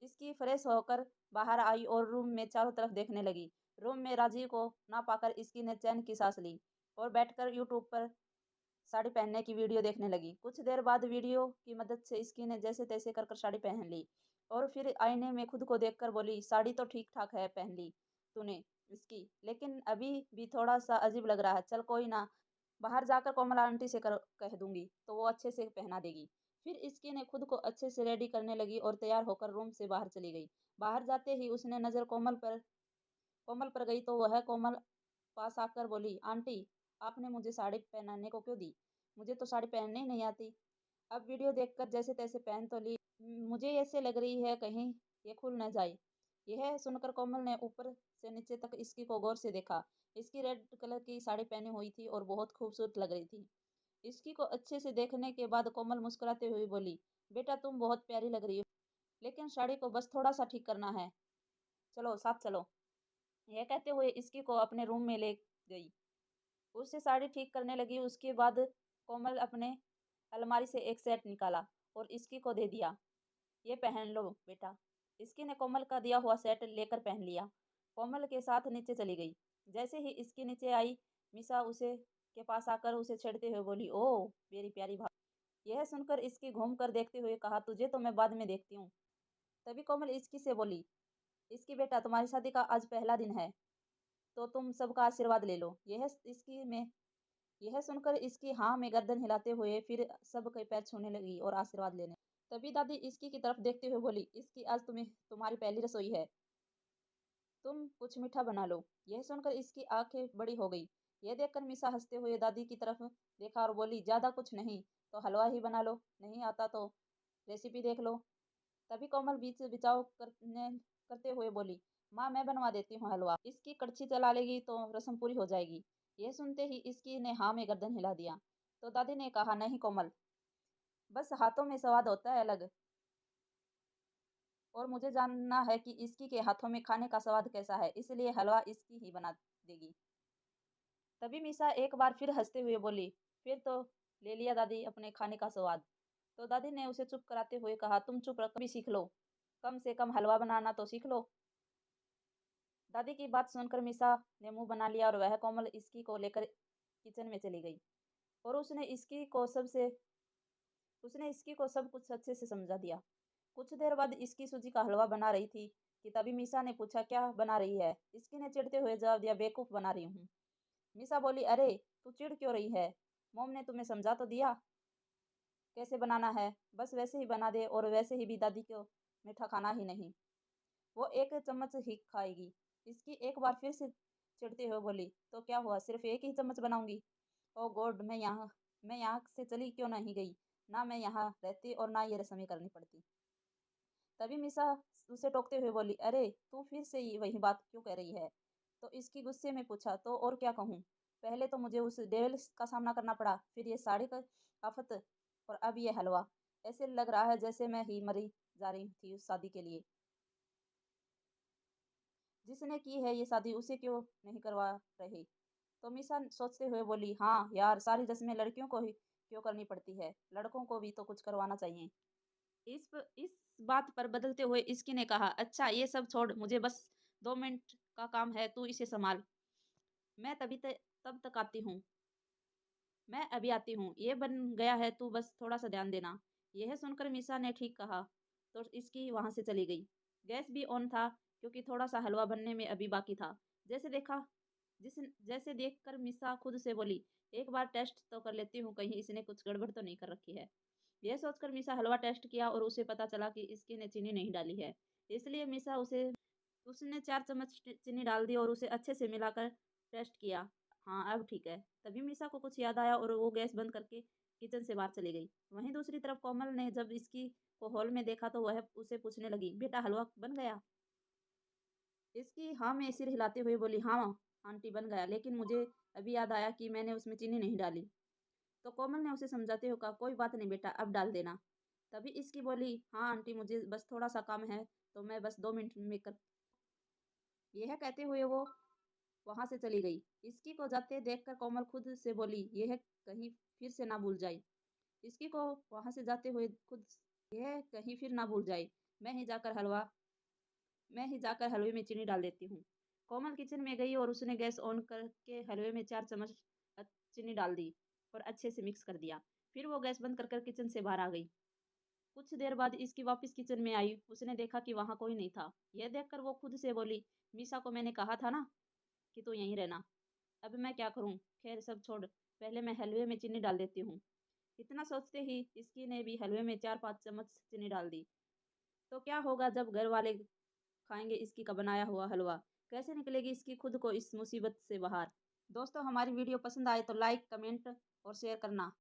इसकी फ्रेश होकर बाहर आई और रूम में चारों तरफ देखने लगी। रूम में राजीव को ना पाकर इसकी ने चैन की सांस ली और बैठकर यूट्यूब पर साड़ी पहनने की वीडियो देखने लगी। कुछ देर बाद वीडियो की मदद से इसकी ने जैसे तैसे कर साड़ी पहन ली और फिर आईने में खुद को देखकर बोली, साड़ी तो ठीक ठाक है पहन ली तूने इसकी, लेकिन अभी भी थोड़ा सा अजीब लग रहा है। चल कोई ना, बाहर जाकर कोमला आंटी से कह दूंगी तो वो अच्छे से पहना देगी। फिर इसकी ने खुद को अच्छे से रेडी करने लगी और तैयार होकर रूम से बाहर चली गई। बाहर जाते ही उसने नजर कोमल पर गई तो वह कोमल पास आकर बोली, आंटी आपने मुझे साड़ी पहनाने को क्यों दी? मुझे तो साड़ी पहनने ही नहीं आती। अब वीडियो देखकर जैसे तैसे पहन तो ली, मुझे ऐसे लग रही है कहीं ये खुल न जाए। यह सुनकर कोमल ने ऊपर से नीचे तक इसकी को गौर से देखा। इसकी रेड कलर की साड़ी पहनी हुई थी और बहुत खूबसूरत लग रही थी। इसकी को अच्छे से देखने के बाद कोमल मुस्कुराते हुए बोली, बेटा तुम बहुत प्यारी लग रही हो, लेकिन साड़ी को बस थोड़ा सा ठीक करना है, चलो साथ चलो। यह कहते हुए इसकी को अपने रूम में ले गई। उससे साड़ी ठीक करने लगी। उसके बाद कोमल अपने अलमारी से एक सेट निकाला और इसकी को दे दिया, ये पहन लो बेटा। इसकी ने कोमल का दिया हुआ सेट लेकर पहन लिया। कोमल के साथ नीचे चली गई। जैसे ही इसकी नीचे आई, मिसा उसे के पास आकर उसे छेड़ते हुए बोली, ओ मेरी प्यारी भाभी। यह सुनकर इसकी घूम कर देखते हुए कहा, तुझे तो मैं बाद में देखती हूँ। तभी कोमल इसकी से बोली, इसकी बेटा तुम्हारी शादी का आज पहला दिन है, तो तुम सबका आशीर्वाद ले लो। यह सुनकर इसकी हाँ में गर्दन हिलाते हुए फिर सब के पैर छूने लगी और आशीर्वाद लेने। तभी दादी इसकी की तरफ देखते हुए बोली, इसकी आज तुम्हारी पहली रसोई है, तुम कुछ मीठा बना लो। यह सुनकर इसकी आंखें बड़ी हो गई। यह देखकर मिसा हंसते हुए दादी की तरफ देखा और बोली, ज्यादा कुछ नहीं तो हलवा ही बना लो, नहीं आता तो रेसिपी देख लो। तभी कोमल बीच बिचाव करते हुए बोली, माँ मैं बनवा देती हूँ हलवा, इसकी कड़छी चला लेगी तो रस्म पूरी हो जाएगी। यह सुनते ही इसकी ने हाँ में गर्दन हिला दिया। तो दादी ने कहा, नहीं कोमल, बस हाथों में स्वाद होता है अलग, और मुझे जानना है कि इसकी के हाथों में खाने का स्वाद कैसा है, इसलिए हलवा इसकी ही बना देगी। तभी मीसा एक बार फिर हंसते हुए बोली, फिर तो ले लिया दादी अपने खाने का स्वाद। तो दादी ने उसे चुप कराते हुए कहा, तुम चुप रख भी सीख लो, कम से कम हलवा बनाना तो सीख लो। दादी की बात सुनकर मीसा ने मुंह बना लिया और वह कोमल इसकी को लेकर किचन में चली गई और उसने इसकी को सब कुछ अच्छे से समझा दिया। कुछ देर बाद इसकी सूजी का हलवा बना रही थी कि तभी मीसा ने पूछा, क्या बना रही है? इसकी ने चिढ़ते हुए जवाब दिया, बेवकूफ बना रही हूँ। मीसा बोली, अरे तू चिढ़ क्यों रही है? मोम ने तुम्हें समझा तो दिया कैसे बनाना है, बस वैसे ही बना दे। और वैसे ही भी दादी को मीठा खाना ही नहीं, वो एक चम्मच ही खाएगी। इसकी एक बार फिर से चिढ़ते हुए बोली, तो क्या हुआ, सिर्फ एक ही चम्मच बनाऊंगी? ओ गॉड, मैं यहाँ से चली क्यों नहीं गई? ना मैं यहाँ रहती और ना ये रस्में करनी पड़ती। तभी मिसा उसे टोकते हुए बोली, अरे तू फिर से वही बात क्यों कह रही है? तो इसकी गुस्से में पूछा, तो और क्या कहूँ? पहले तो मुझे उस डेविल का सामना करना पड़ा, फिर ये साड़ी का आफत, और अब ये हलवा। ऐसे लग रहा है जैसे मैं ही मरी जा रही थी उस शादी के लिए। जिसने की है ये शादी उसे क्यों नहीं करवा रहे? तो मिसा सोचते हुए बोली, हाँ यार, सारी रस्में लड़कियों को ही क्यों करनी पड़ती है, लड़कों को भी तो कुछ करवाना चाहिए। इस बात पर बदलते हुए इसकी ने कहा, अच्छा ये सब छोड़, मुझे बस 2 मिनट का काम है, तू इसे संभाल, मैं तब तक आती हूँ, मैं अभी आती हूँ, ये बन गया है, तू बस थोड़ा सा ध्यान देना। यह सुनकर मिसा ने ठीक कहा तो इसकी वहां से चली गई। गैस भी ऑन था क्योंकि थोड़ा सा हलवा बनने में अभी बाकी था। जैसे देखकर मिसा खुद से बोली, एक बार टेस्ट तो कर लेती हूँ, कहीं इसने कुछ गड़बड़ तो नहीं कर रखी है। यह सोचकर मिसा हलवा टेस्ट किया और उसे पता चला कि इसकी ने चीनी नहीं डाली है। इसलिए मिसा उसे उसने 4 चम्मच चीनी डाल दी और उसे अच्छे से मिलाकर टेस्ट किया। हाँ अब ठीक है। तभी मिसा को कुछ याद आया और वो गैस बंद करके किचन से बाहर चली गई। वहीं दूसरी तरफ कोमल ने जब इसकी को हॉल में देखा तो वह उसे पूछने लगी, बेटा हलवा बन गया? इसकी हाँ में सिर हिलाते हुए बोली, हाँ आंटी बन गया, लेकिन मुझे अभी याद आया कि मैंने उसमें चीनी नहीं डाली। तो कोमल ने उसे समझाते हुए कहा, कोई बात नहीं बेटा, अब डाल देना। तभी इसकी बोली, हाँ आंटी मुझे बस थोड़ा सा काम है, तो मैं बस 2 मिनट में कर। यह कहते हुए वो वहां से चली गई। इसकी को जाते देखकर कोमल खुद से बोली, यह कहीं फिर से ना भूल जाए। इसकी को वहां से जाते हुए खुद यह कहीं फिर ना भूल जाए। मैं ही जाकर हलवे में चीनी डाल देती हूँ। कोमल किचन में गई और उसने गैस ऑन करके हलवे में 4 चम्मच चीनी डाल दी और अच्छे से मिक्स कर दिया। फिर वो गैस बंद कर किचन से बाहर आ गई। कुछ देर बाद इसकी वापस किचन में आई। उसने देखा कि वहाँ कोई नहीं था। यह देखकर वो खुद से बोली, मीसा को मैंने कहा था ना कि तू यहीं रहना। अब मैं क्या करूँ? खैर सब छोड़, पहले मैं हलवे में चीनी डाल देती हूँ। इतना सोचते ही इसकी ने भी हलवे में 4-5 चम्मच चीनी डाल दी। तो क्या होगा जब घर वाले खाएंगे इसकी का बनाया हुआ हलवा? कैसे निकलेगी इसकी खुद को इस मुसीबत से बाहर? दोस्तों, हमारी वीडियो पसंद आए तो लाइक, कमेंट और शेयर करना।